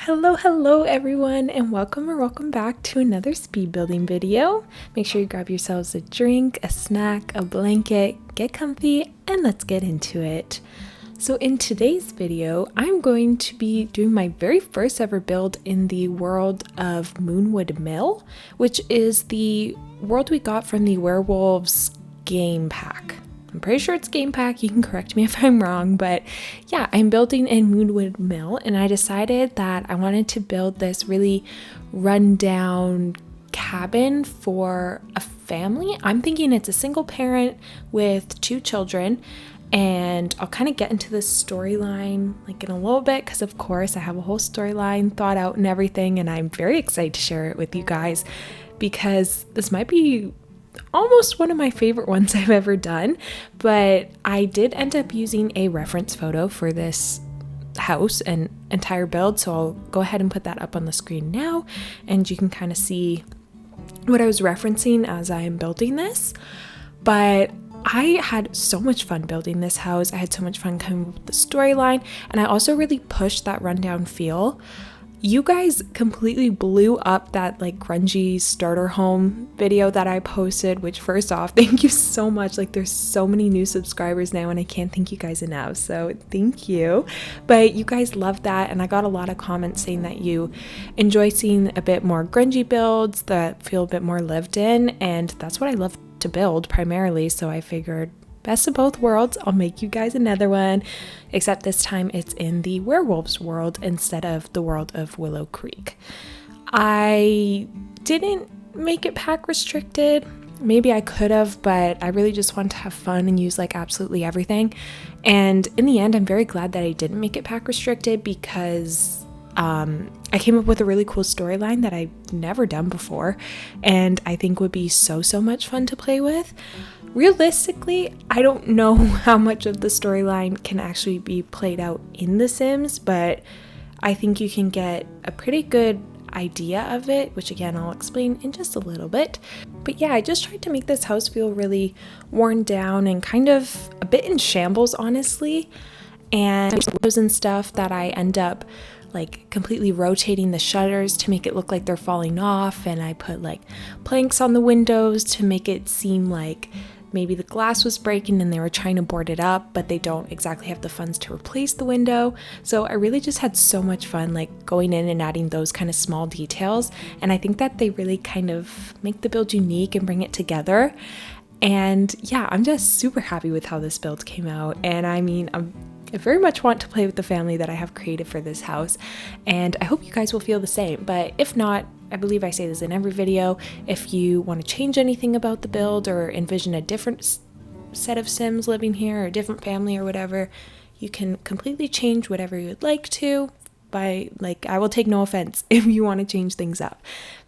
Hello everyone, and welcome back to another speed building video. Make sure you grab yourselves a drink, a snack, a blanket, get comfy, and let's get into it. So in today's video, I'm going to be doing my very first ever build in the world of Moonwood Mill, which is the world we got from the Werewolves game pack. I'm pretty sure it's game pack, you can correct me if I'm wrong, but yeah, I'm building in Moonwood Mill, and I decided that I wanted to build this really rundown cabin for a family. I'm thinking it's a single parent with 2 children, and I'll kind of get into this storyline like in a little bit because of course I have a whole storyline thought out and everything, and I'm very excited to share it with you guys because this might be almost one of my favorite ones I've ever done. But I did end up using a reference photo for this house and entire build, so I'll go ahead and put that up on the screen now, and you can kind of see what I was referencing as I am building this. But I had so much fun building this house. I had so much fun coming up with the storyline, and I also really pushed that rundown feel. You guys completely blew up that like grungy starter home video that I posted, which first off, thank you so much. Like there's so many new subscribers now and I can't thank you guys enough. So thank you. But you guys loved that, and I got a lot of comments saying that you enjoy seeing a bit more grungy builds that feel a bit more lived in, and that's what I love to build primarily. So I figured best of both worlds, I'll make you guys another one, except this time it's in the werewolves world instead of the world of Willow Creek. I didn't make it pack restricted. Maybe I could have, but I really just wanted to have fun and use like absolutely everything. And in the end, I'm very glad that I didn't make it pack restricted because I came up with a really cool storyline that I've never done before, and I think would be so much fun to play with. Realistically, I don't know how much of the storyline can actually be played out in The Sims, but I think you can get a pretty good idea of it, which again I'll explain in just a little bit. But yeah, I just tried to make this house feel really worn down and kind of a bit in shambles, honestly. And windows and stuff that I end up like completely rotating the shutters to make it look like they're falling off, and I put like planks on the windows to make it seem like maybe the glass was breaking and they were trying to board it up, but they don't exactly have the funds to replace the window. So I really just had so much fun like going in and adding those kind of small details, and I think that they really kind of make the build unique and bring it together. And yeah, I'm just super happy with how this build came out, and I mean, I very much want to play with the family that I have created for this house, and I hope you guys will feel the same. But if not, I believe I say this in every video, if you want to change anything about the build or envision a different set of Sims living here or a different family or whatever, you can completely change whatever you'd like to. I will take no offense if you want to change things up.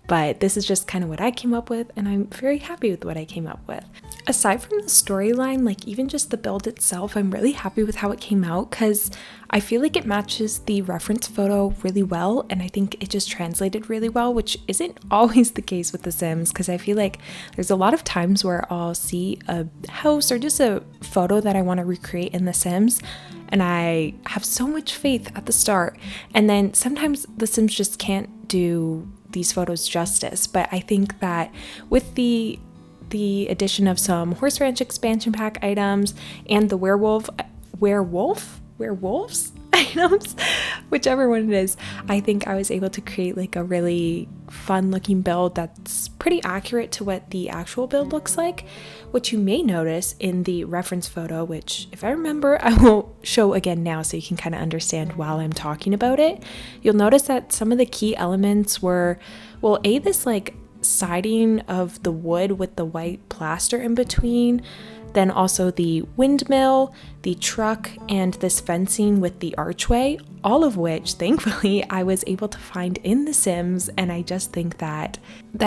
But this is just kind of what I came up with, and I'm very happy with what I came up with. Aside from the storyline, like even just the build itself, I'm really happy with how it came out because I feel like it matches the reference photo really well, and I think it just translated really well, which isn't always the case with The Sims, because I feel like there's a lot of times where I'll see a house or just a photo that I want to recreate in The Sims, and I have so much faith at the start, and then sometimes The Sims just can't do these photos justice. But I think that with the addition of some Horse Ranch expansion pack items and the werewolves items, whichever one it is, I think I was able to create like a really fun looking build that's pretty accurate to what the actual build looks like, which you may notice in the reference photo, which if I remember I will show again now so you can kind of understand while I'm talking about it. You'll notice that some of the key elements were, well, this like siding of the wood with the white plaster in between, then also the windmill, the truck, and this fencing with the archway, all of which thankfully I was able to find in The Sims, and I just think that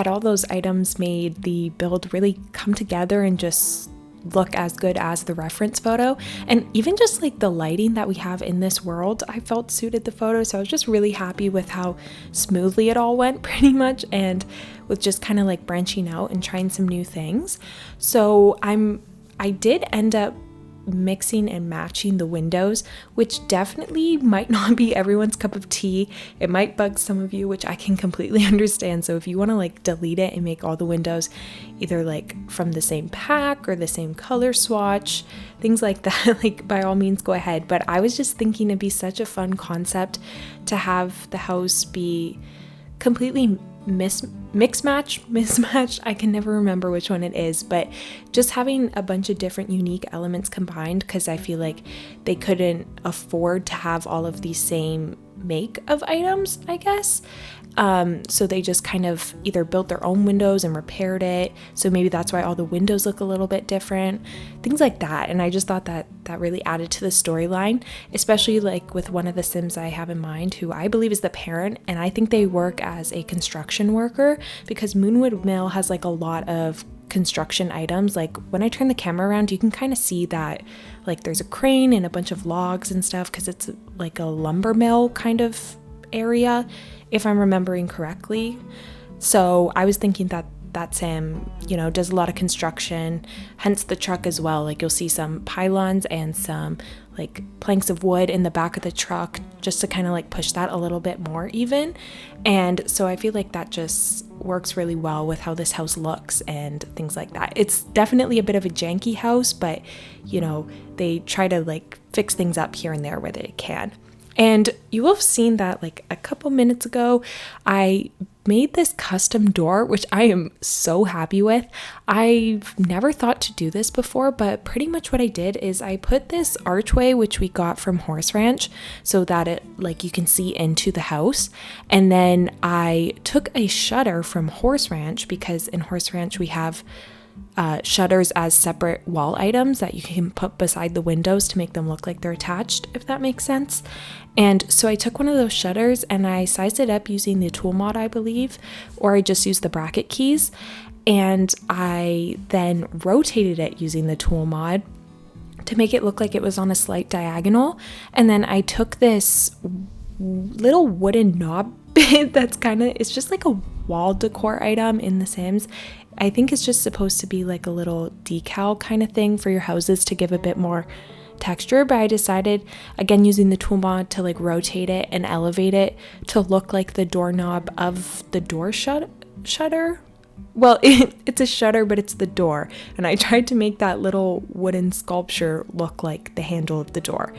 all those items made the build really come together and just look as good as the reference photo. And even just like the lighting that we have in this world, I felt suited the photo, so I was just really happy with how smoothly it all went pretty much, and with just kind of like branching out and trying some new things. So I did end up mixing and matching the windows, which definitely might not be everyone's cup of tea. It might bug some of you, which I can completely understand. So if you want to like delete it and make all the windows either like from the same pack or the same color swatch, things like that, like by all means go ahead. But I was just thinking it'd be such a fun concept to have the house be completely mismatch. I can never remember which one it is, but just having a bunch of different unique elements combined, because I feel like they couldn't afford to have all of these same make of items, I guess. So they just kind of either built their own windows and repaired it. So maybe that's why all the windows look a little bit different, things like that. And I just thought that really added to the storyline, especially like with one of the Sims I have in mind, who I believe is the parent. And I think they work as a construction worker, because Moonwood Mill has like a lot of construction items. Like when I turn the camera around, you can kind of see that like there's a crane and a bunch of logs and stuff, because it's like a lumber mill kind of area, if I'm remembering correctly. So I was thinking that Sim, does a lot of construction, hence the truck as well. Like you'll see some pylons and some like planks of wood in the back of the truck, just to kind of like push that a little bit more even. And so I feel like that just works really well with how this house looks and things like that. It's definitely a bit of a janky house, but they try to like fix things up here and there where they can. And you will have seen that like a couple minutes ago, I made this custom door, which I am so happy with. I've never thought to do this before, but pretty much what I did is I put this archway, which we got from Horse Ranch, so that it like you can see into the house. And then I took a shutter from Horse Ranch, because in Horse Ranch we have shutters as separate wall items that you can put beside the windows to make them look like they're attached, if that makes sense. And so I took one of those shutters and I sized it up using the tool mod, I believe, or I just used the bracket keys, and I then rotated it using the tool mod to make it look like it was on a slight diagonal. And then I took this little wooden knob bit it's just like a wall decor item in The Sims. I think it's just supposed to be like a little decal kind of thing for your houses to give a bit more texture, but I decided, again using the tool mod, to like rotate it and elevate it to look like the doorknob of the door shutter. Well, it's a shutter, but it's the door, and I tried to make that little wooden sculpture look like the handle of the door.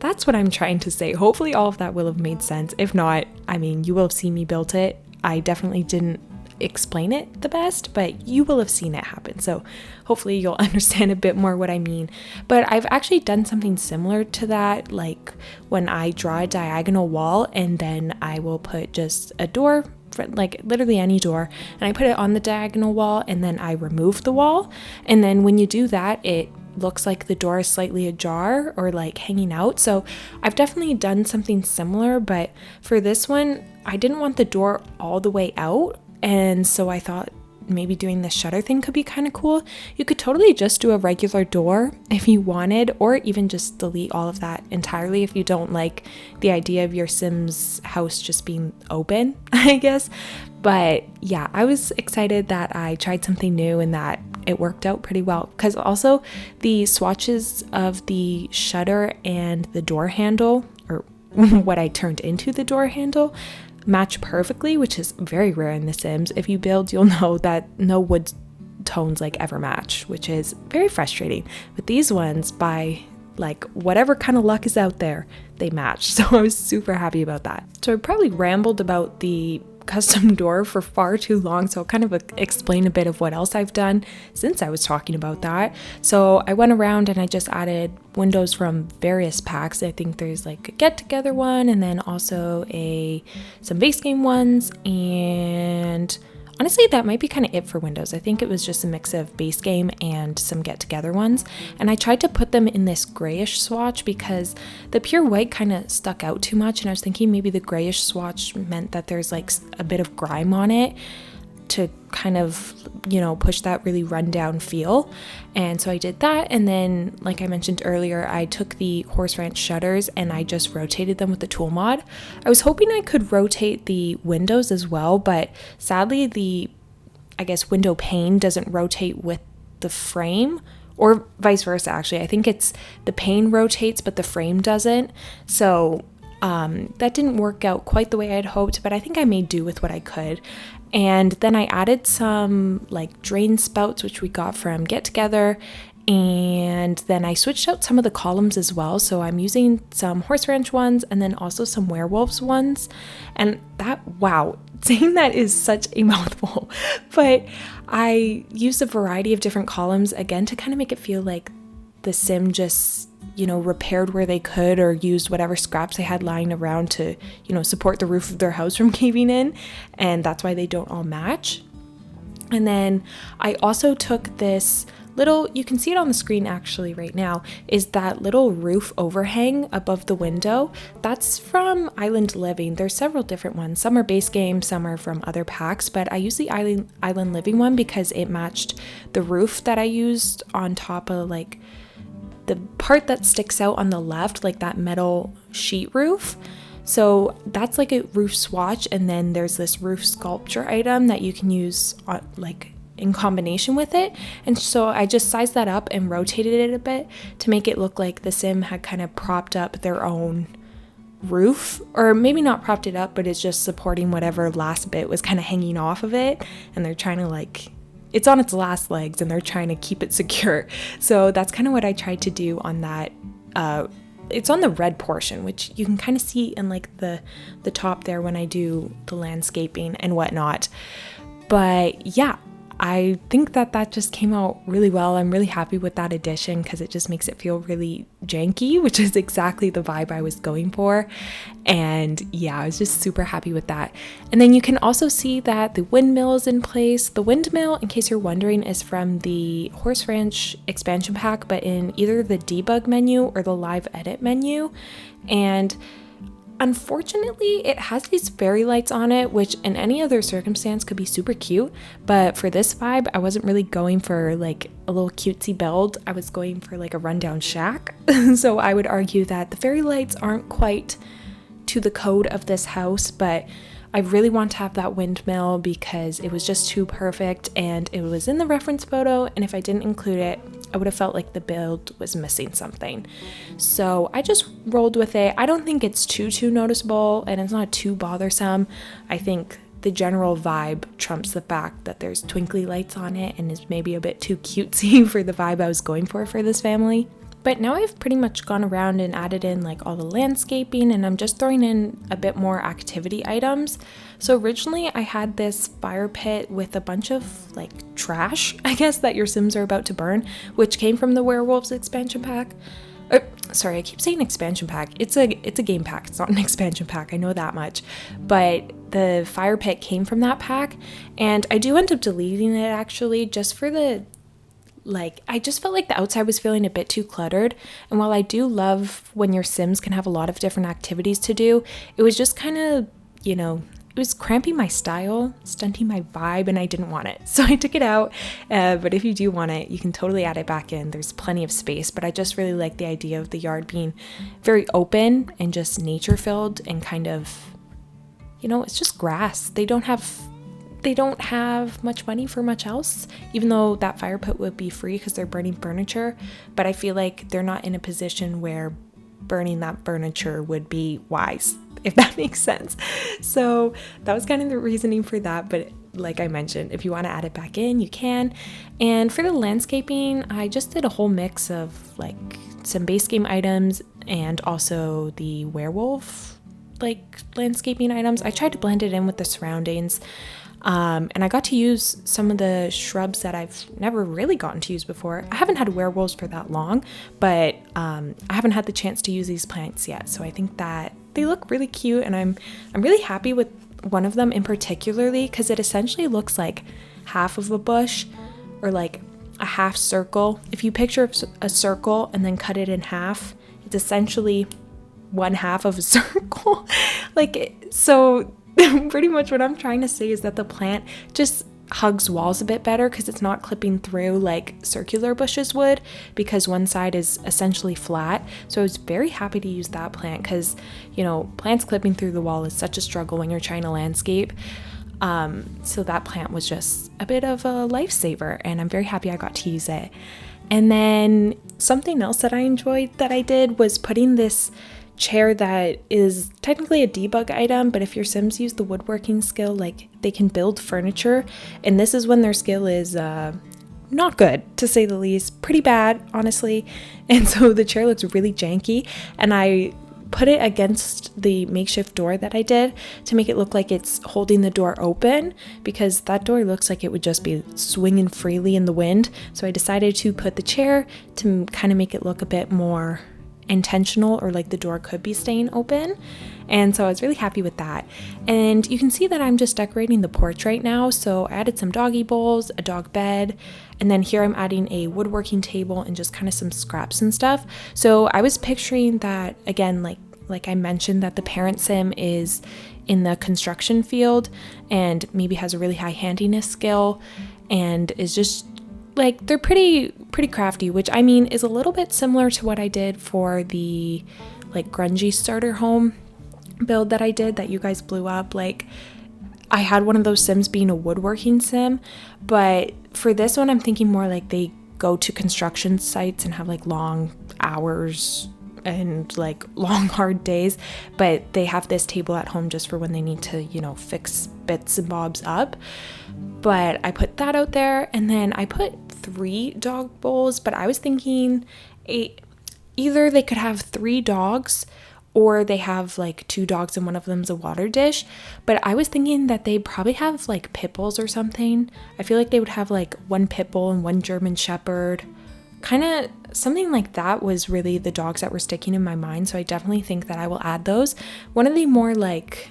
That's what I'm trying to say. Hopefully all of that will have made sense. If not, I mean, you will have seen me build it. I definitely didn't explain it the best, but you will have seen it happen. So hopefully you'll understand a bit more what I mean. But I've actually done something similar to that, like when I draw a diagonal wall and then I will put just a door, like literally any door, and I put it on the diagonal wall and then I remove the wall. And then when you do that, it looks like the door is slightly ajar or like hanging out. So I've definitely done something similar, but for this one, I didn't want the door all the way out. And so I thought maybe doing the shutter thing could be kind of cool. You could totally just do a regular door if you wanted, or even just delete all of that entirely if you don't like the idea of your Sims house just being open, I guess. But yeah, I was excited that I tried something new and that it worked out pretty well, because also the swatches of the shutter and the door handle, or what I turned into the door handle, match perfectly, which is very rare in The Sims. If you build, you'll know that no wood tones like ever match, which is very frustrating. But these ones, by like whatever kind of luck is out there, they match. So I was super happy about that. So I probably rambled about the custom door for far too long, so I'll kind of explain a bit of what else I've done since I was talking about that. So I went around and I just added windows from various packs. I think there's like a get together one, and then also some base game ones, and honestly that might be kind of it for windows. I think it was just a mix of base game and some get together ones, and I tried to put them in this grayish swatch because the pure white kind of stuck out too much, and I was thinking maybe the grayish swatch meant that there's like a bit of grime on it to kind of, push that really rundown feel. And so I did that, and then like I mentioned earlier, I took the Horse Ranch shutters and I just rotated them with the tool mod. I was hoping I could rotate the windows as well, but sadly the window pane doesn't rotate with the frame or vice versa actually. I think it's the pane rotates but the frame doesn't. So that didn't work out quite the way I had hoped, but I think I made do with what I could. And then I added some like drain spouts, which we got from Get Together. And then I switched out some of the columns as well. So I'm using some horse ranch ones and then also some werewolves ones. And that, wow, saying that is such a mouthful. But I used a variety of different columns again to kind of make it feel like the sim just, repaired where they could or used whatever scraps they had lying around to, support the roof of their house from caving in. And that's why they don't all match. And then I also took this little, you can see it on the screen actually right now, is that little roof overhang above the window. That's from Island Living. There's several different ones. Some are base game, some are from other packs, but I used the Island Living one because it matched the roof that I used on top of like the part that sticks out on the left, like that metal sheet roof. So that's like a roof swatch, and then there's this roof sculpture item that you can use on, like in combination with it. And so I just sized that up and rotated it a bit to make it look like the sim had kind of propped up their own roof, or maybe not propped it up, but it's just supporting whatever last bit was kind of hanging off of it, and they're trying to like, it's on its last legs and they're trying to keep it secure. So that's kind of what I tried to do on that. It's on the red portion, which you can kind of see in like the top there when I do the landscaping and whatnot. But yeah, I think that just came out really well. I'm really happy with that addition because it just makes it feel really janky, which is exactly the vibe I was going for. And yeah, I was just super happy with that. And then you can also see that the windmill is in place. The windmill, in case you're wondering, is from the Horse Ranch expansion pack, but in either the debug menu or the live edit menu. And unfortunately, it has these fairy lights on it, which in any other circumstance could be super cute. But for this vibe, I wasn't really going for like a little cutesy build. I was going for like a rundown shack. So I would argue that the fairy lights aren't quite to the code of this house, but I really want to have that windmill because it was just too perfect and it was in the reference photo, and if I didn't include it, I would have felt like the build was missing something. So I just rolled with it. I don't think it's too noticeable and it's not too bothersome. I think the general vibe trumps the fact that there's twinkly lights on it and is maybe a bit too cutesy for the vibe I was going for this family. But now I've pretty much gone around and added in like all the landscaping, and I'm just throwing in a bit more activity items. So originally I had this fire pit with a bunch of like trash, I guess, that your Sims are about to burn, which came from the Werewolves expansion pack. Sorry, I keep saying expansion pack. It's a game pack. It's not an expansion pack. I know that much. But the fire pit came from that pack, and I do end up deleting it actually just for the I just felt like the outside was feeling a bit too cluttered. And while I do love when your Sims can have a lot of different activities to do, it was just kind of, it was cramping my style, stunting my vibe, and I didn't want it. So I took it out. But if you do want it, you can totally add it back in. There's plenty of space, but I just really like the idea of the yard being very open and just nature filled and kind of, it's just grass. They don't have much money for much else, even though that fire pit would be free because they're burning furniture. But I feel like they're not in a position where burning that furniture would be wise, if that makes sense. So that was kind of the reasoning for that. But like I mentioned, if you want to add it back in, you can. And for the landscaping, I just did a whole mix of like some base game items and also the werewolf landscaping items. I tried to blend it in with the surroundings. And I got to use some of the shrubs that I've never really gotten to use before. I haven't had werewolves for that long, but I haven't had the chance to use these plants yet. So I think that they look really cute, and I'm really happy with one of them in particularly because it essentially looks like half of a bush or like a half circle. If you picture a circle and then cut it in half, it's essentially one half of a circle. So pretty much what I'm trying to say is that the plant just hugs walls a bit better because it's not clipping through like circular bushes would, because one side is essentially flat. So I was very happy to use that plant because, plants clipping through the wall is such a struggle when you're trying to landscape. So that plant was just a bit of a lifesaver, and I'm very happy I got to use it. And then something else that I enjoyed that I did was putting this chair that is technically a debug item, but if your Sims use the woodworking skill, like they can build furniture, and this is when their skill is not good, to say the least, pretty bad, honestly. And so the chair looks really janky, and I put it against the makeshift door that I did to make it look like it's holding the door open, because that door looks like it would just be swinging freely in the wind. So I decided to put the chair to kind of make it look a bit more intentional, or like the door could be staying open. And so I was really happy with that. And you can see that I'm just decorating the porch right now. So I added some doggy bowls, a dog bed, and then here I'm adding a woodworking table and just kind of some scraps and stuff. So I was picturing that, again, like I mentioned, that the parent sim is in the construction field and maybe has a really high handiness skill and is just like, they're pretty crafty, which I mean is a little bit similar to what I did for the like grungy starter home build that I did that you guys blew up. Like, I had one of those sims being a woodworking sim, but for this one I'm thinking more like they go to construction sites and have like long hours and like long hard days, but they have this table at home just for when they need to, you know, fix bits and bobs up. But I put that out there, and then I put 3 dog bowls, but I was thinking either they could have 3 dogs or they have like 2 dogs and one of them's a water dish. But I was thinking that they probably have like pit bulls or something. I feel like they would have like 1 pit bull and 1 German Shepherd. Kind of something like that was really the dogs that were sticking in my mind. So I definitely think that I will add those. One of the more like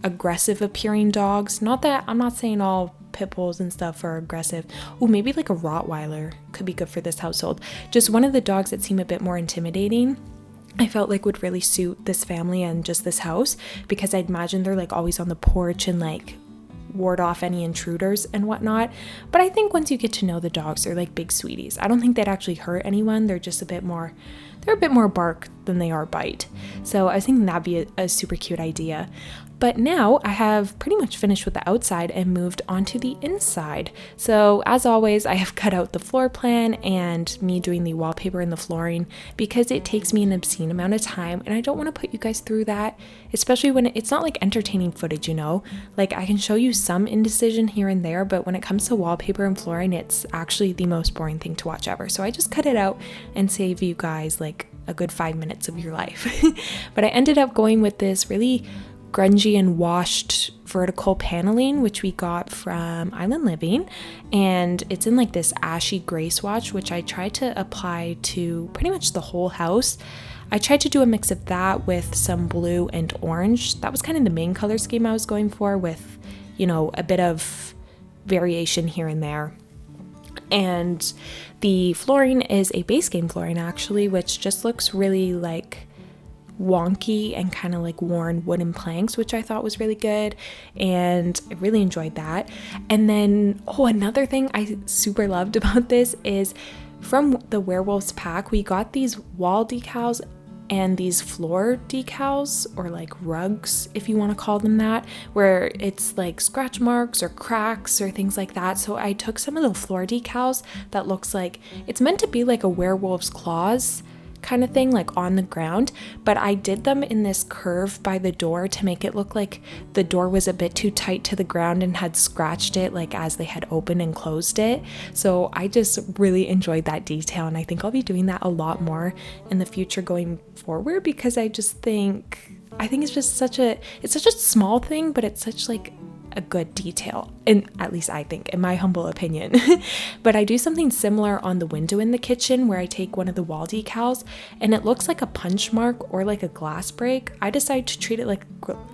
aggressive appearing dogs, not that I'm not saying all pit bulls and stuff are aggressive. Oh, maybe like a Rottweiler could be good for this household. Just one of the dogs that seem a bit more intimidating, I felt like would really suit this family and just this house, because I'd imagine they're like always on the porch and like ward off any intruders and whatnot. But I think once you get to know the dogs, they're like big sweeties. I don't think they'd actually hurt anyone. They're just they're a bit more bark than they are bite. So I was thinking that'd be a super cute idea. But now I have pretty much finished with the outside and moved on to the inside. So as always, I have cut out the floor plan and me doing the wallpaper and the flooring, because it takes me an obscene amount of time and I don't want to put you guys through that, especially when it's not like entertaining footage, you know? Like, I can show you some indecision here and there, but when it comes to wallpaper and flooring, it's actually the most boring thing to watch ever. So I just cut it out and save you guys like a good 5 minutes of your life. But I ended up going with this really grungy and washed vertical paneling, which we got from Island Living, and it's in like this ashy gray swatch, which I tried to apply to pretty much the whole house. I tried to do a mix of that with some blue and orange. That was kind of the main color scheme I was going for, with, you know, a bit of variation here and there. And the flooring is a base game flooring actually, which just looks really like wonky and kind of like worn wooden planks, which I thought was really good, and I really enjoyed that. And then another thing I super loved about this is from the werewolves pack, we got these wall decals and these floor decals, or like rugs if you want to call them that, where it's like scratch marks or cracks or things like that. So I took some of the floor decals that looks like it's meant to be like a werewolf's claws kind of thing, like on the ground, but I did them in this curve by the door to make it look like the door was a bit too tight to the ground and had scratched it like as they had opened and closed it. So I just really enjoyed that detail, and I think I'll be doing that a lot more in the future going forward, because I think it's just such a small thing, but it's such like a good detail, and at least I think, in my humble opinion. But I do something similar on the window in the kitchen, where I take one of the wall decals and it looks like a punch mark or like a glass break. I decided to treat it like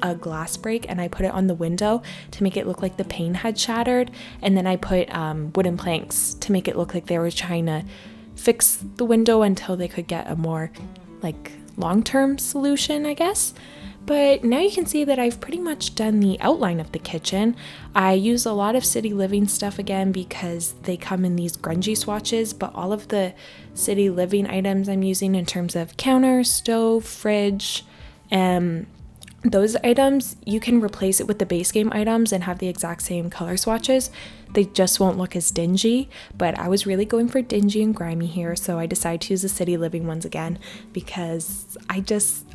a glass break, and I put it on the window to make it look like the pane had shattered, and then I put wooden planks to make it look like they were trying to fix the window until they could get a more like long-term solution, I guess. But now you can see that I've pretty much done the outline of the kitchen. I use a lot of City Living stuff again because they come in these grungy swatches, but all of the City Living items I'm using in terms of counter, stove, fridge, those items, you can replace it with the base game items and have the exact same color swatches. They just won't look as dingy, but I was really going for dingy and grimy here, so I decided to use the city living ones again because I just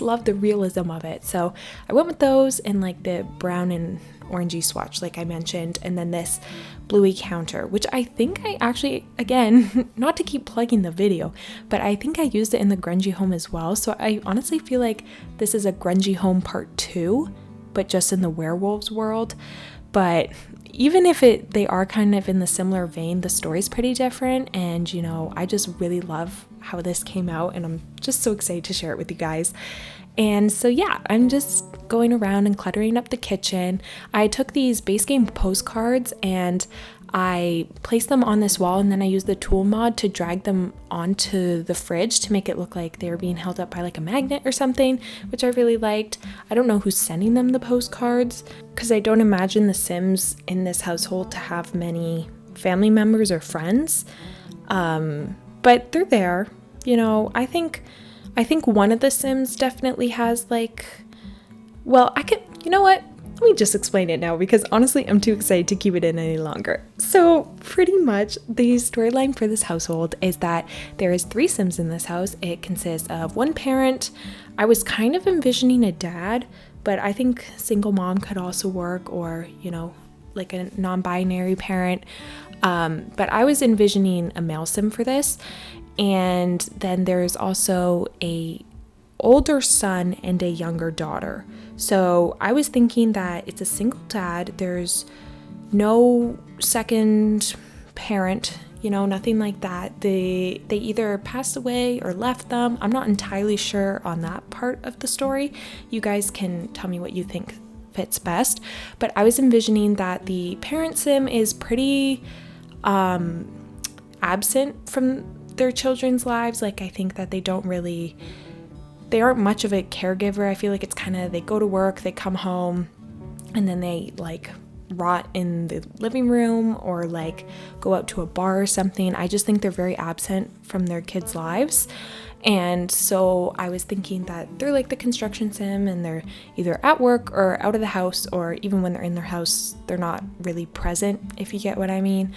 love the realism of it. So I went with those and like the brown and orangey swatch like I mentioned, and then this bluey counter, which I think I actually, again, not to keep plugging the video, but I think I used it in the grungy home as well. So I honestly feel like this is a grungy home part 2, but just in the werewolves world. But even if they are kind of in the similar vein, the story's pretty different, and you know, I just really love how this came out, and I'm just so excited to share it with you guys. And so yeah, I'm just going around and cluttering up the kitchen. I took these base game postcards and I placed them on this wall, and then I used the tool mod to drag them onto the fridge to make it look like they were being held up by like a magnet or something, which I really liked. I don't know who's sending them the postcards because I don't imagine the Sims in this household to have many family members or friends, but they're there. You know, I think one of the Sims definitely has like, well, you know what? Let me just explain it now because honestly, I'm too excited to keep it in any longer. So pretty much the storyline for this household is that there is 3 Sims in this house. It consists of 1 parent. I was kind of envisioning a dad, but I think single mom could also work, or, you know, like a non-binary parent. But I was envisioning a male Sim for this. And then there's also a older son and a younger daughter. So I was thinking that it's a single dad. There's no second parent, you know, nothing like that. They either passed away or left them. I'm not entirely sure on that part of the story. You guys can tell me what you think fits best. But I was envisioning that the parent Sim is pretty absent from their children's lives. Like, I think that they aren't much of a caregiver. I feel like it's kind of, they go to work, they come home, and then they like rot in the living room or like go out to a bar or something. I just think they're very absent from their kids' lives. And so I was thinking that they're like the construction Sim, and they're either at work or out of the house, or even when they're in their house, they're not really present, if you get what I mean.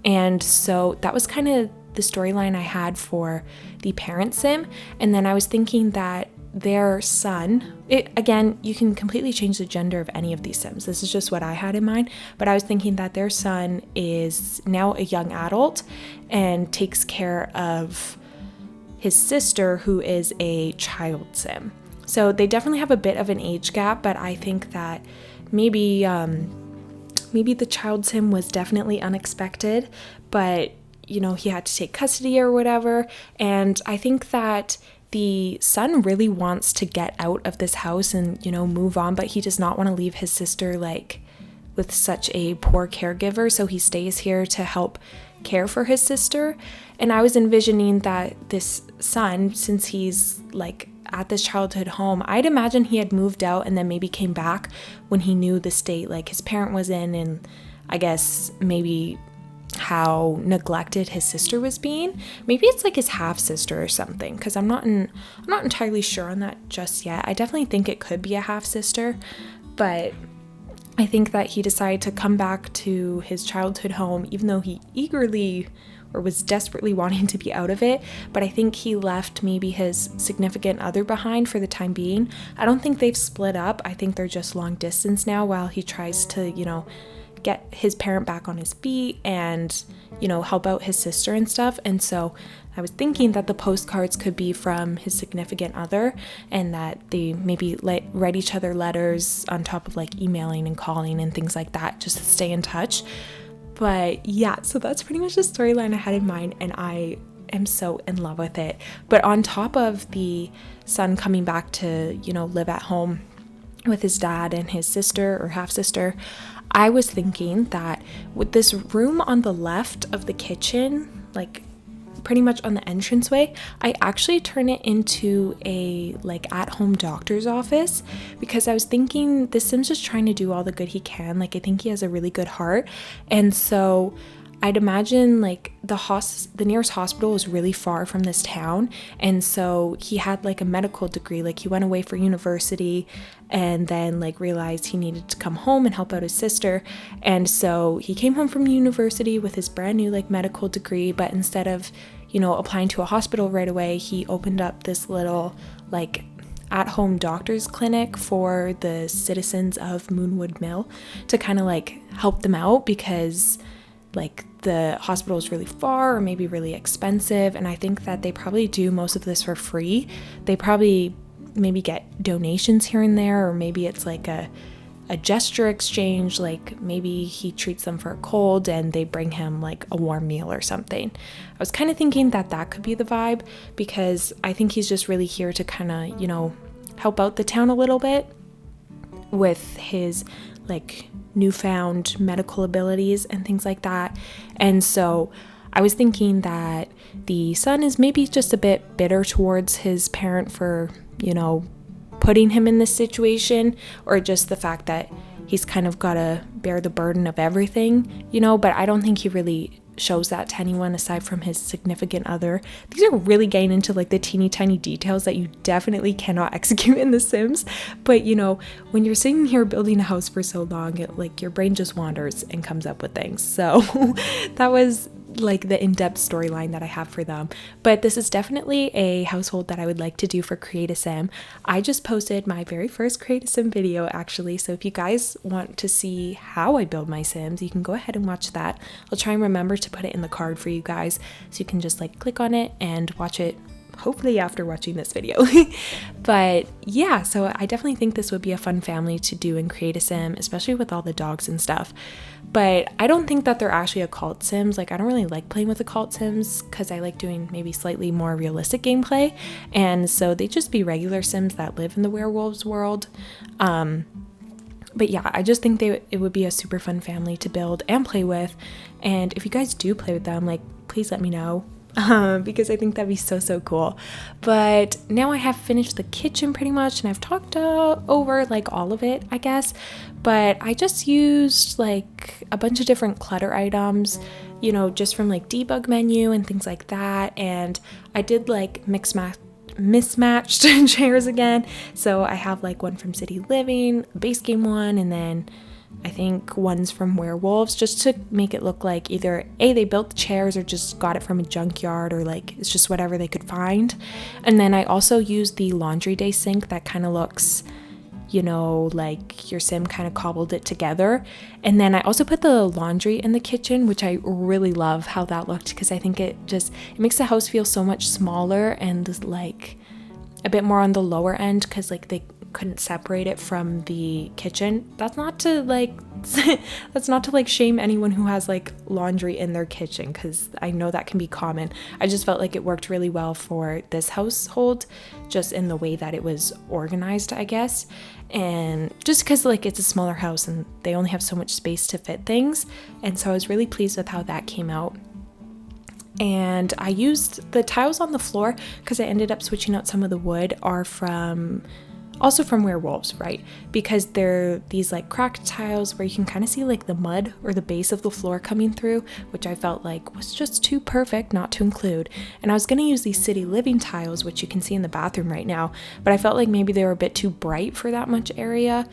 And so that was kind of the storyline I had for the parent Sim. And then I was thinking that their son, again, you can completely change the gender of any of these Sims. This is just what I had in mind. But I was thinking that their son is now a young adult and takes care of his sister, who is a child Sim. So they definitely have a bit of an age gap, but I think that maybe the child Sim was definitely unexpected, but you know, he had to take custody or whatever. And I think that the son really wants to get out of this house and, you know, move on, but he does not want to leave his sister like with such a poor caregiver. So he stays here to help care for his sister. And I was envisioning that this son, since he's like at this childhood home, I'd imagine he had moved out and then maybe came back when he knew the state like his parent was in, and I guess maybe how neglected his sister was being. Maybe it's like his half sister or something, because I'm not entirely sure on that just yet. I definitely think it could be a half sister, but I think that he decided to come back to his childhood home, even though he eagerly or was desperately wanting to be out of it. But I think he left maybe his significant other behind for the time being. I don't think they've split up. I think they're just long distance now while he tries to, you know, get his parent back on his feet and, you know, help out his sister and stuff. And so I was thinking that the postcards could be from his significant other, and that they maybe write each other letters on top of like emailing and calling and things like that, just to stay in touch. But yeah, so that's pretty much the storyline I had in mind, and I am so in love with it. But on top of the son coming back to, you know, live at home with his dad and his sister or half sister, I was thinking that with this room on the left of the kitchen, like pretty much on the entranceway, I actually turn it into a like at-home doctor's office, because I was thinking this Sim's just trying to do all the good he can. Like, I think he has a really good heart. And so I'd imagine like the nearest hospital was really far from this town, and so he had like a medical degree. Like he went away for university and then like realized he needed to come home and help out his sister, and so he came home from university with his brand new like medical degree, but instead of, you know, applying to a hospital right away, he opened up this little like at-home doctor's clinic for the citizens of Moonwood Mill to kind of like help them out, because like the hospital is really far or maybe really expensive, and I think that they probably do most of this for free. They probably maybe get donations here and there, or maybe it's like a gesture exchange, like maybe he treats them for a cold and they bring him like a warm meal or something. I was kind of thinking that that could be the vibe, because I think he's just really here to kind of, you know, help out the town a little bit with his like newfound medical abilities and things like that. And so I was thinking that the son is maybe just a bit bitter towards his parent for, you know, putting him in this situation, or just the fact that he's kind of got to bear the burden of everything, you know, but I don't think he really shows that to anyone aside from his significant other. These are really getting into like the teeny tiny details that you definitely cannot execute in The Sims, but you know, when you're sitting here building a house for so long, it, like your brain just wanders and comes up with things. So that was like the in-depth storyline that I have for them. But this is definitely a household that I would like to do for Create a Sim. I just posted my very first Create a Sim video actually, so if you guys want to see how I build my Sims, you can go ahead and watch that. I'll try and remember to put it in the card for you guys so you can just like click on it and watch it, hopefully after watching this video. But yeah, so I definitely think this would be a fun family to do and Create a Sim, especially with all the dogs and stuff. But I don't think that they're actually occult sims. Like I don't really like playing with occult sims because I like doing maybe slightly more realistic gameplay, and so they just be regular sims that live in the werewolves world. But yeah, I just think it would be a super fun family to build and play with. And if you guys do play with them, like please let me know. Because I think that'd be so cool. But now I have finished the kitchen pretty much, and I've talked over like all of it, I guess. But I just used like a bunch of different clutter items, you know, just from like debug menu and things like that. And I did like mismatched chairs again. So I have like one from City Living, a base game one, and then I think one's from Werewolves, just to make it look like either A, they built the chairs or just got it from a junkyard, or like it's just whatever they could find. And then I also used the laundry day sink that kind of looks, you know, like your sim kind of cobbled it together. And then I also put the laundry in the kitchen, which I really love how that looked, because I think it makes the house feel so much smaller and like a bit more on the lower end, because like they couldn't separate it from the kitchen. That's not to like shame anyone who has like laundry in their kitchen, because I know that can be common. I just felt like it worked really well for this household, just in the way that it was organized, I guess. And just because like it's a smaller house and they only have so much space to fit things, and so I was really pleased with how that came out. And I used the tiles on the floor because I ended up switching out some of the wood are also from Werewolves, right? Because they're these like cracked tiles where you can kind of see like the mud or the base of the floor coming through, which I felt like was just too perfect not to include. And I was going to use these City Living tiles, which you can see in the bathroom right now, but I felt like maybe they were a bit too bright for that much area.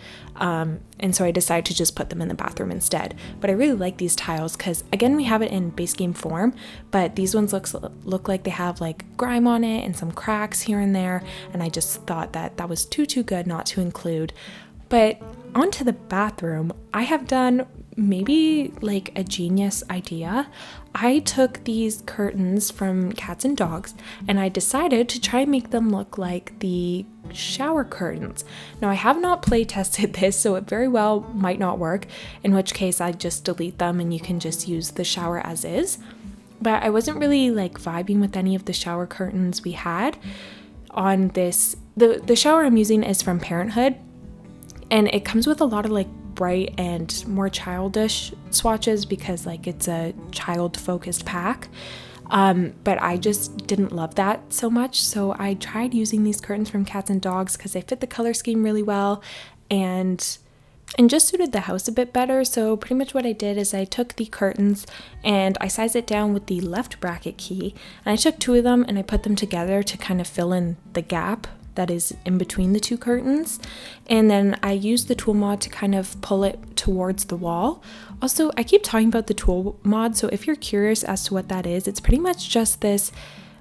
And so I decided to just put them in the bathroom instead. But I really like these tiles because, again, we have it in base game form, but these ones look like they have like grime on it and some cracks here and there. And I just thought that was too good not to include. But onto the bathroom, I have done maybe like a genius idea. I took these curtains from Cats and Dogs and I decided to try and make them look like the shower curtains. Now I have not play tested this, so it very well might not work, in which case I just delete them and you can just use the shower as is. But I wasn't really like vibing with any of the shower curtains we had on this. The shower I'm using is from Parenthood, and it comes with a lot of like bright and more childish swatches because like it's a child focused pack. But I just didn't love that so much, so I tried using these curtains from Cats and Dogs because they fit the color scheme really well, and and just suited the house a bit better. So pretty much what I did is I took the curtains and I sized it down with the left bracket key, and I took 2 of them and I put them together to kind of fill in the gap that is in between the 2 curtains. And then I used the tool mod to kind of pull it towards the wall. Also, I keep talking about the tool mod, so if you're curious as to what that is, it's pretty much just this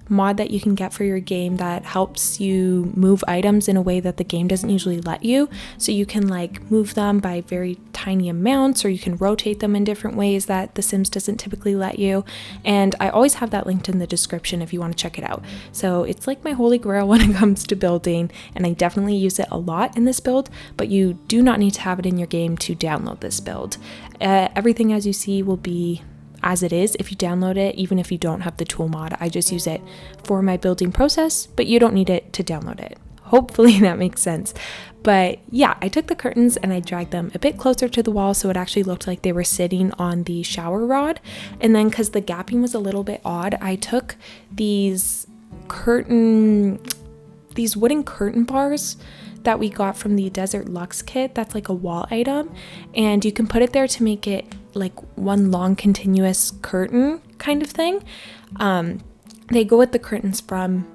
mod that you can get for your game that helps you move items in a way that the game doesn't usually let you. So you can like move them by very tiny amounts, or you can rotate them in different ways that The Sims doesn't typically let you. And I always have that linked in the description if you want to check it out. So it's like my holy grail when it comes to building, and I definitely use it a lot in this build, but you do not need to have it in your game to download this build. Everything as you see will be as it is if you download it, even if you don't have the tool mod. I just use it for my building process, but you don't need it to download it. Hopefully that makes sense. But yeah, I took the curtains and I dragged them a bit closer to the wall so it actually looked like they were sitting on the shower rod. And then because the gapping was a little bit odd, I took these wooden curtain bars that we got from the Desert Luxe kit. That's like a wall item, and you can put it there to make it like one long continuous curtain kind of thing. They go with the curtains from,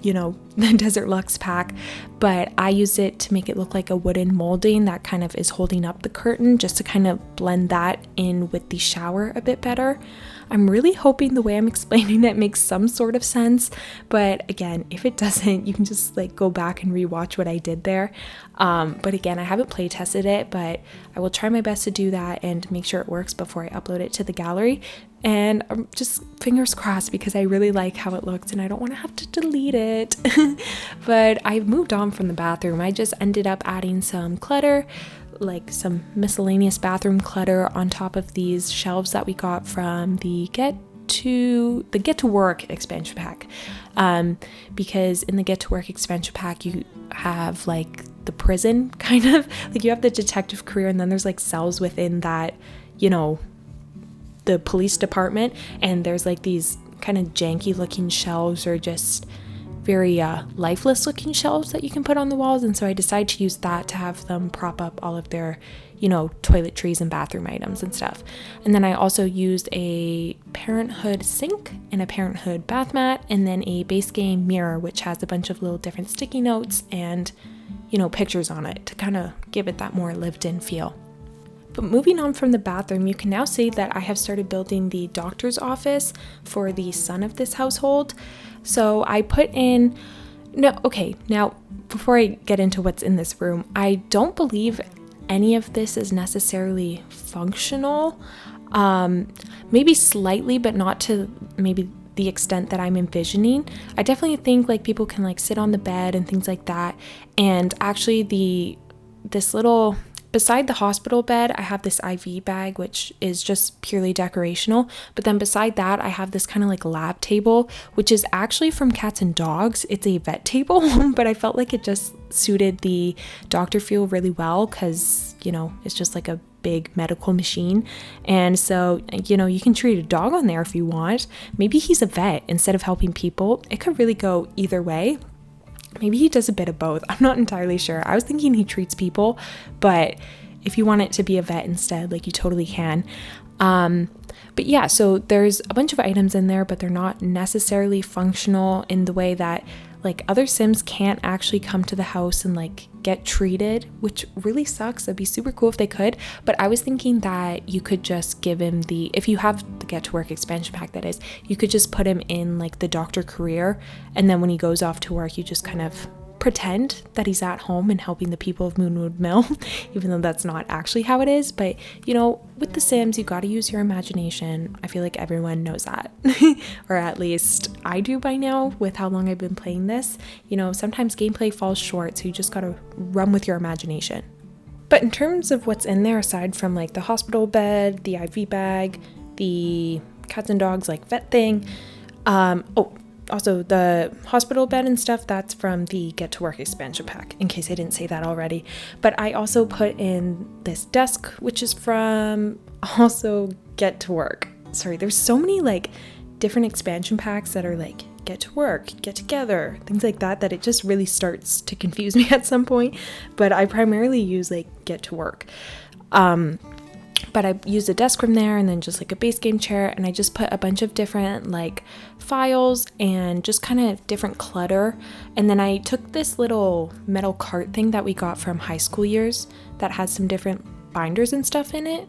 the Desert Luxe pack, but I use it to make it look like a wooden molding that kind of is holding up the curtain, just to kind of blend that in with the shower a bit better. I'm really hoping the way I'm explaining it makes some sort of sense, but again, if it doesn't, you can just like go back and rewatch what I did there. But again, I haven't play tested it, but I will try my best to do that and make sure it works before I upload it to the gallery. And I'm just fingers crossed, because I really like how it looks and I don't want to have to delete it. But I've moved on from the bathroom. I just ended up adding some clutter, like some miscellaneous bathroom clutter on top of these shelves that we got from the Get to Work expansion pack. Because in the Get to Work expansion pack, you have like the prison kind of, like you have the detective career, and then there's like cells within that, the police department, and there's like these kind of janky looking shelves, or just very lifeless looking shelves that you can put on the walls. And so I decided to use that to have them prop up all of their toiletries and bathroom items and stuff. And then I also used a Parenthood sink and a Parenthood bath mat, and then a base game mirror, which has a bunch of little different sticky notes and pictures on it to kind of give it that more lived in feel. But moving on from the bathroom, you can now see that I have started building the doctor's office for the son of this household. So I put in, now before I get into what's in this room, I don't believe any of this is necessarily functional. Maybe slightly, but not to maybe the extent that I'm envisioning. I definitely think like people can like sit on the bed and things like that. And actually beside the hospital bed, I have this IV bag, which is just purely decorational. But then beside that, I have this kind of like lab table, which is actually from Cats and Dogs. It's a vet table, but I felt like it just suited the doctor feel really well, because, it's just like a big medical machine. And so, you can treat a dog on there if you want. Maybe he's a vet instead of helping people. It could really go either way. Maybe he does a bit of both. I'm not entirely sure. I was thinking he treats people, but if you want it to be a vet instead, like you totally can. But yeah, so there's a bunch of items in there, but they're not necessarily functional in the way that like other Sims can't actually come to the house and like get treated, which really sucks. That'd be super cool if they could. But I was thinking that you could just give him if you have the Get to Work expansion pack, that is, you could just put him in like the doctor career, and then when he goes off to work, you just kind of pretend that he's at home and helping the people of Moonwood Mill, even though that's not actually how it is. But with the Sims, you got to use your imagination. I feel like everyone knows that, or at least I do by now with how long I've been playing this. Sometimes gameplay falls short, so you just got to run with your imagination. But in terms of what's in there, aside from like the hospital bed, the IV bag, the Cats and Dogs like vet thing, also the hospital bed and stuff, that's from the Get to Work expansion pack, in case I didn't say that already. But I also put in this desk, which is from also Get to Work. Sorry, there's so many like different expansion packs that are like get to work, get together, things like that, that it just really starts to confuse me at some point. But I primarily use like get to work. But I used a desk from there and then just like a base game chair, and I just put a bunch of different like files and just kind of different clutter. And then I took this little metal cart thing that we got from high school years that has some different binders and stuff in it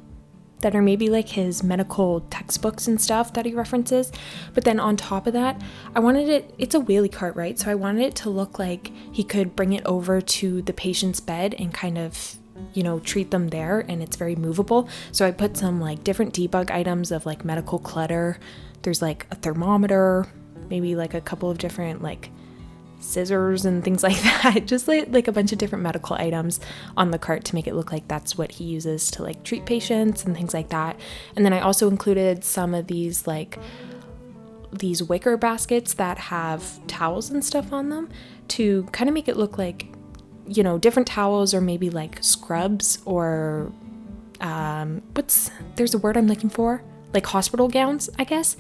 that are maybe like his medical textbooks and stuff that he references. But then on top of that, I wanted it's a wheelie cart, right? So I wanted it to look like he could bring it over to the patient's bed and kind of, you know, treat them there, and it's very movable. So I put some like different debug items of like medical clutter. There's like a thermometer, maybe like a couple of different like scissors and things like that, just like a bunch of different medical items on the cart to make it look like that's what he uses to like treat patients and things like that. And then I also included some of these wicker baskets that have towels and stuff on them to kind of make it look like, you know, different towels, or maybe like scrubs, or there's a word I'm looking for, like hospital gowns, I guess,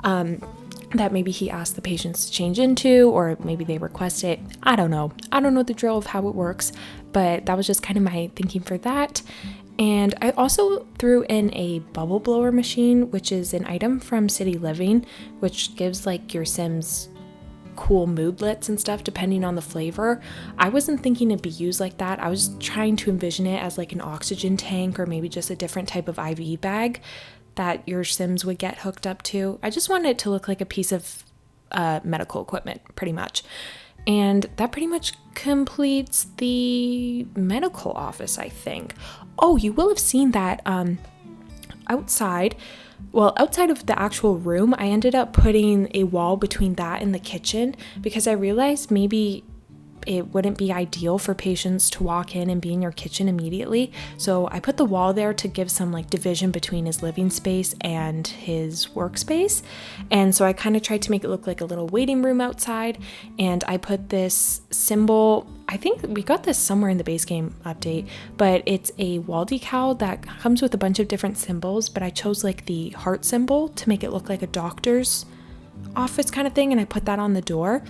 that maybe he asked the patients to change into, or maybe they request it. I don't know the drill of how it works, but that was just kind of my thinking for that. And I also threw in a bubble blower machine, which is an item from City Living, which gives like your Sims cool moodlets and stuff depending on the flavor. I wasn't thinking it'd be used like that. I was trying to envision it as like an oxygen tank, or maybe just a different type of IV bag that your Sims would get hooked up to. I just wanted it to look like a piece of medical equipment, pretty much. And that pretty much completes the medical office, I think. Oh, you will have seen that outside of the actual room, I ended up putting a wall between that and the kitchen, because I realized maybe it wouldn't be ideal for patients to walk in and be in your kitchen immediately. So I put the wall there to give some like division between his living space and his workspace. And so I kind of tried to make it look like a little waiting room outside. And I put this symbol, I think we got this somewhere in the base game update, but it's a wall decal that comes with a bunch of different symbols, but I chose like the heart symbol to make it look like a doctor's office kind of thing. And I put that on the door.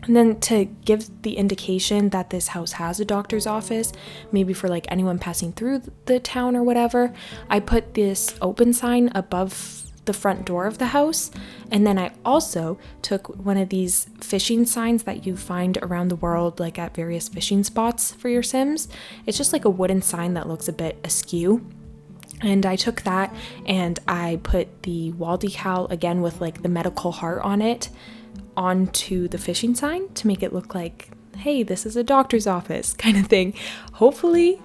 And then to give the indication that this house has a doctor's office, maybe for like anyone passing through the town or whatever, I put this open sign above the front door of the house. And then I also took one of these fishing signs that you find around the world, like at various fishing spots for your Sims. It's just like a wooden sign that looks a bit askew. And I took that and I put the wall decal again with like the medical heart on it onto the fishing sign to make it look like, hey, this is a doctor's office kind of thing. Hopefully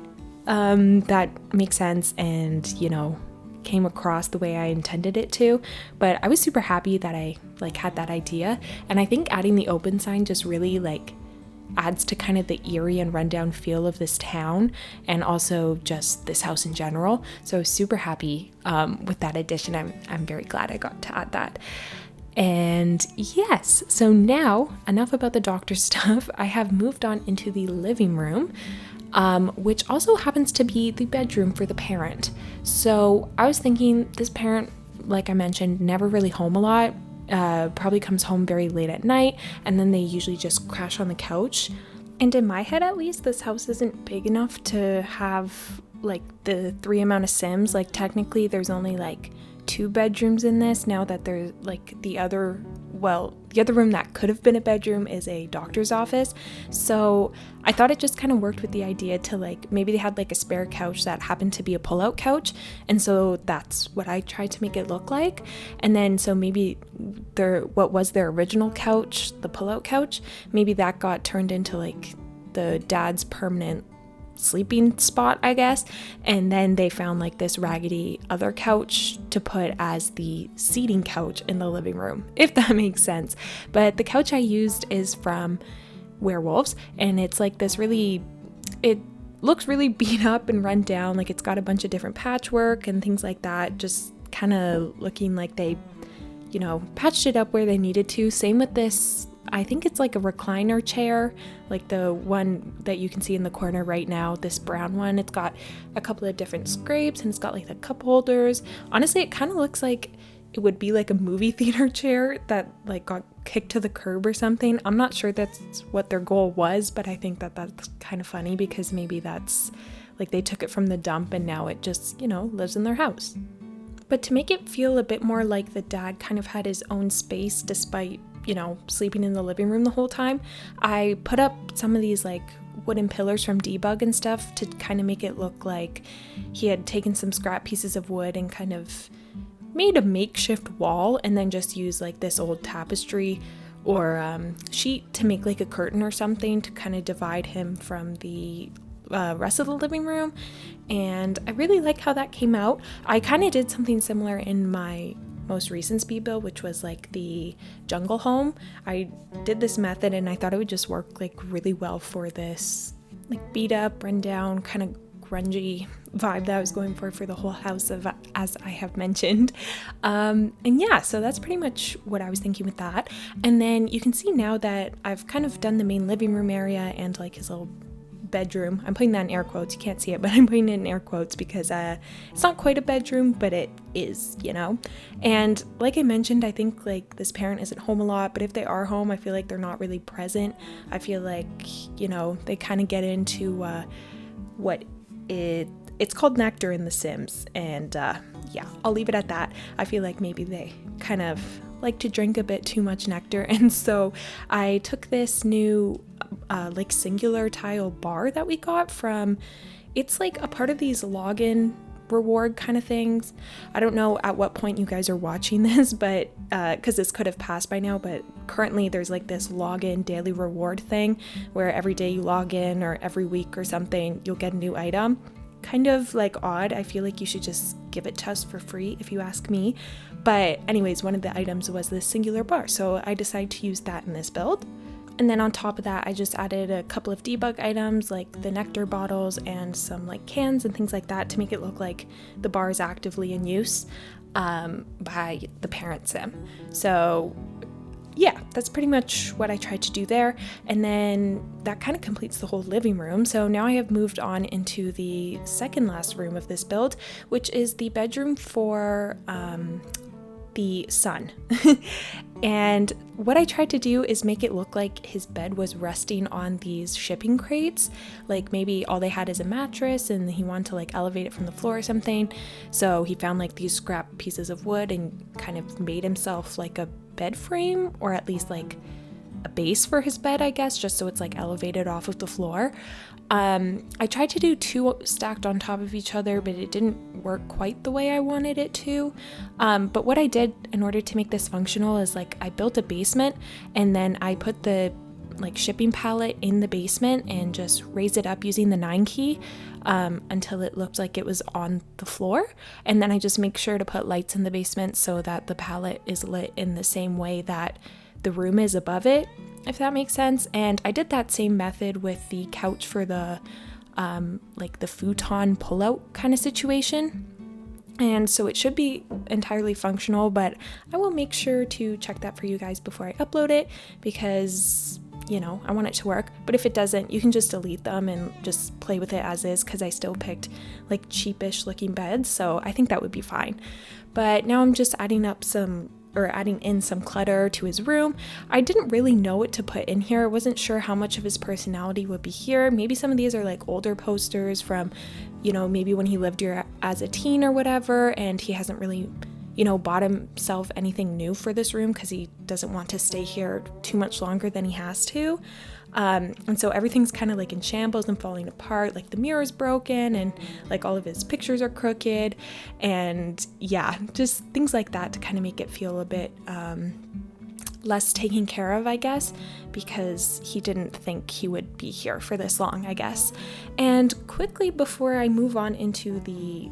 that makes sense and, you know, came across the way I intended it to. But I was super happy that I like had that idea. And I think adding the open sign just really like adds to kind of the eerie and rundown feel of this town, and also just this house in general. So I was super happy with that addition. I'm very glad I got to add that. And yes, so now enough about the doctor stuff. I have moved on into the living room, which also happens to be the bedroom for the parent. So I was thinking this parent, like I mentioned, never really home a lot, probably comes home very late at night, and then they usually just crash on the couch. And in my head, at least, this house isn't big enough to have like the 3 amount of Sims. Like technically there's only like 2 bedrooms in this, now that there's like the other room that could have been a bedroom is a doctor's office. So I thought it just kind of worked with the idea to like, maybe they had like a spare couch that happened to be a pull-out couch, and so that's what I tried to make it look like. And then so maybe what was their original couch, the pull-out couch, maybe that got turned into like the dad's permanent sleeping spot, I guess. And then they found like this raggedy other couch to put as the seating couch in the living room, if that makes sense. But the couch I used is from Werewolves, and it's like this it looks really beat up and run down. Like it's got a bunch of different patchwork and things like that, just kind of looking like they, you know, patched it up where they needed to. Same with this, I think it's like a recliner chair, like the one that you can see in the corner right now, this brown one. It's got a couple of different scrapes and it's got like the cup holders. Honestly, it kind of looks like it would be like a movie theater chair that like got kicked to the curb or something. I'm not sure that's what their goal was, but I think that that's kind of funny because maybe that's like they took it from the dump and now it just, lives in their house. But to make it feel a bit more like the dad kind of had his own space despite, sleeping in the living room the whole time, I put up some of these like wooden pillars from Debug and stuff to kind of make it look like he had taken some scrap pieces of wood and kind of made a makeshift wall and then just used like this old tapestry or sheet to make like a curtain or something to kind of divide him from the rest of the living room. And I really like how that came out. I kind of did something similar in my most recent speed build, which was like the jungle home. I did this method and I thought it would just work like really well for this like beat up, run down, kind of grungy vibe that I was going for the whole house, as I have mentioned. And yeah, so that's pretty much what I was thinking with that. And then you can see now that I've kind of done the main living room area and like his little bedroom. I'm putting that in air quotes. You can't see it, but I'm putting it in air quotes because it's not quite a bedroom, but it is, And like I mentioned, I think like this parent isn't home a lot, but if they are home, I feel like they're not really present. I feel like, they kind of get into it's called nectar in The Sims, and yeah, I'll leave it at that. I feel like maybe they kind of like to drink a bit too much nectar, and so I took this new like singular tile bar that we got from, it's like a part of these login reward kind of things. I don't know at what point you guys are watching this, but because this could have passed by now, but currently there's like this login daily reward thing where every day you log in or every week or something you'll get a new item. Kind of like odd. I feel like you should just give it to us for free if you ask me. But anyways, one of the items was this singular bar, so I decided to use that in this build. And then on top of that, I just added a couple of debug items like the nectar bottles and some like cans and things like that to make it look like the bar is actively in use by the parent sim. So yeah, that's pretty much what I tried to do there. And then that kind of completes the whole living room. So now I have moved on into the second last room of this build, which is the bedroom for the son. And what I tried to do is make it look like his bed was resting on these shipping crates. Like maybe all they had is a mattress and he wanted to like elevate it from the floor or something. So he found like these scrap pieces of wood and kind of made himself like a bed frame, or at least like a base for his bed, I guess, just so it's like elevated off of the floor. I tried to do two stacked on top of each other, but it didn't work quite the way I wanted it to. But what I did in order to make this functional is like I built a basement and then I put the like shipping pallet in the basement and just raised it up using the 9 key until it looked like it was on the floor. And then I just make sure to put lights in the basement so that the pallet is lit in the same way that the room is above it, if that makes sense. And I did that same method with the couch for the like the futon pullout kind of situation. And so it should be entirely functional, but I will make sure to check that for you guys before I upload it because, I want it to work. But if it doesn't, you can just delete them and just play with it as is, because I still picked like cheapish looking beds, so I think that would be fine. But now I'm just adding in some clutter to his room. I didn't really know what to put in here. I wasn't sure how much of his personality would be here. Maybe some of these are like older posters from, maybe when he lived here as a teen or whatever, and he hasn't really, bought himself anything new for this room because he doesn't want to stay here too much longer than he has to. And so everything's kind of like in shambles and falling apart, like the mirror's broken and like all of his pictures are crooked, and yeah, just things like that to kind of make it feel a bit less taken care of, I guess, because he didn't think he would be here for this long, I guess. And quickly before I move on into the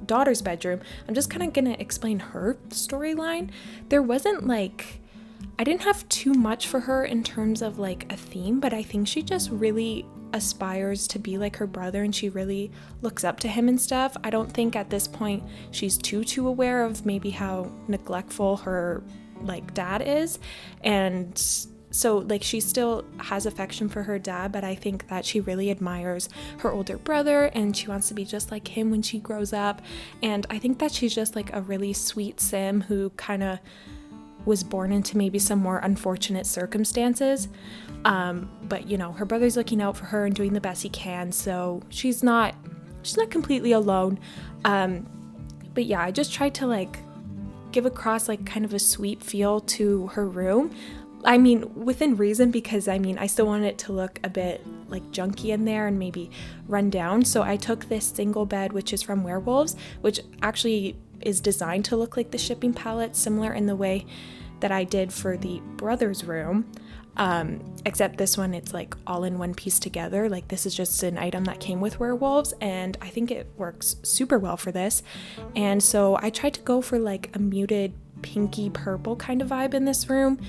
daughter's bedroom, I'm just kind of gonna explain her storyline. There wasn't like, I didn't have too much for her in terms of like a theme, but I think she just really aspires to be like her brother and she really looks up to him and stuff. I don't think at this point she's too aware of maybe how neglectful her like dad is, and so like she still has affection for her dad, but I think that she really admires her older brother and she wants to be just like him when she grows up. And I think that she's just like a really sweet sim who kind of was born into maybe some more unfortunate circumstances. But you know, her brother's looking out for her and doing the best he can, so she's not completely alone. But yeah, I just tried to like give across like kind of a sweet feel to her room. I mean, within reason, because I mean, I still wanted it to look a bit like junky in there and maybe run down. So I took this single bed, which is from Werewolves, which actually is designed to look like the shipping palette, similar in the way that I did for the brother's room. Except this one, it's like all in one piece together. Like this is just an item that came with Werewolves, and I think it works super well for this. And so I tried to go for like a muted pinky purple kind of vibe in this room.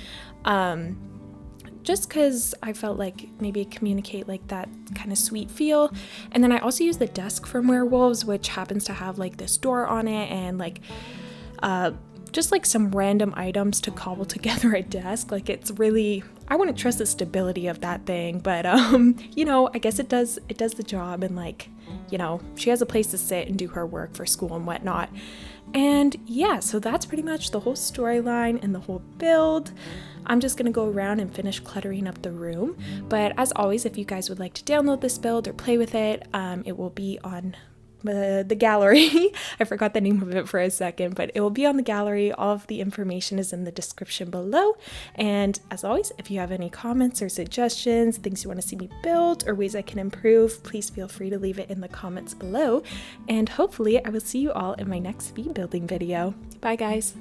Just because I felt like maybe communicate like that kind of sweet feel. And then I also used the desk from Werewolves, which happens to have like this door on it and like just like some random items to cobble together a desk. Like it's really, I wouldn't trust the stability of that thing, but you know, I guess it does the job, and like, you know, she has a place to sit and do her work for school and whatnot. And yeah, so that's pretty much the whole storyline and the whole build. I'm just gonna go around and finish cluttering up the room. But as always, if you guys would like to download this build or play with it, it will be on the gallery. I forgot the name of it for a second, but it will be on the gallery. All of the information is in the description below. And as always, if you have any comments or suggestions, things you want to see me build, or ways I can improve, please feel free to leave it in the comments below. And hopefully I will see you all in my next speed building video. Bye guys.